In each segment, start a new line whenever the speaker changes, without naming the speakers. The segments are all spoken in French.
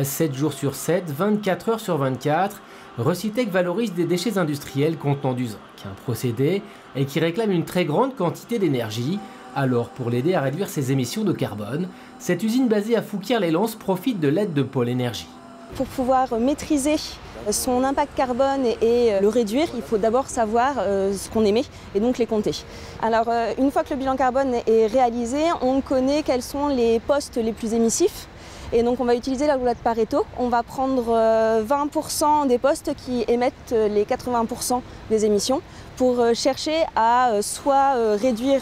7 jours sur 7, 24 heures sur 24, Recytech valorise des déchets industriels contenant du zinc, un procédé qui réclame une très grande quantité d'énergie. Alors, pour l'aider à réduire ses émissions de carbone, cette usine basée à Fouquier-les-Lances profite de l'aide de Pôle Énergie.
Pour pouvoir maîtriser son impact carbone et le réduire, il faut d'abord savoir ce qu'on émet et donc les compter. Alors, une fois que le bilan carbone est réalisé, on connaît quels sont les postes les plus émissifs. Et donc on va utiliser la loi de Pareto. On va prendre 20% des postes qui émettent les 80% des émissions pour chercher à soit réduire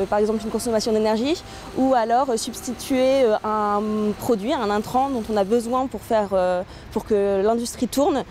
par exemple une consommation d'énergie ou alors substituer un produit, un intrant dont on a besoin pour que l'industrie tourne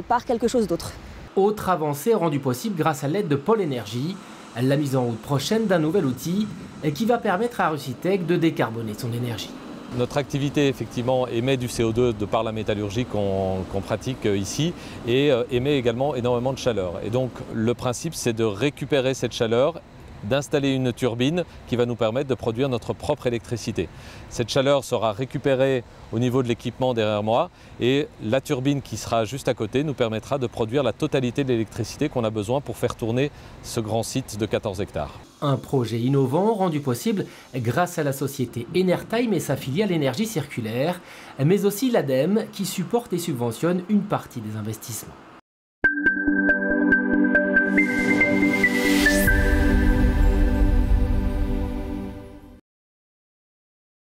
par quelque chose d'autre.
Autre avancée rendue possible grâce à l'aide de Pôle Énergie, la mise en route prochaine d'un nouvel outil qui va permettre à Recytech de décarboner son énergie.
Notre activité effectivement émet du CO2 de par la métallurgie qu'on pratique ici et émet également énormément de chaleur. Et donc le principe c'est de récupérer cette chaleur, d'installer une turbine qui va nous permettre de produire notre propre électricité. Cette chaleur sera récupérée au niveau de l'équipement derrière moi et la turbine qui sera juste à côté nous permettra de produire la totalité de l'électricité qu'on a besoin pour faire tourner ce grand site de 14 hectares.
Un projet innovant rendu possible grâce à la société Enertime et sa filiale énergie circulaire, mais aussi l'ADEME qui supporte et subventionne une partie des investissements.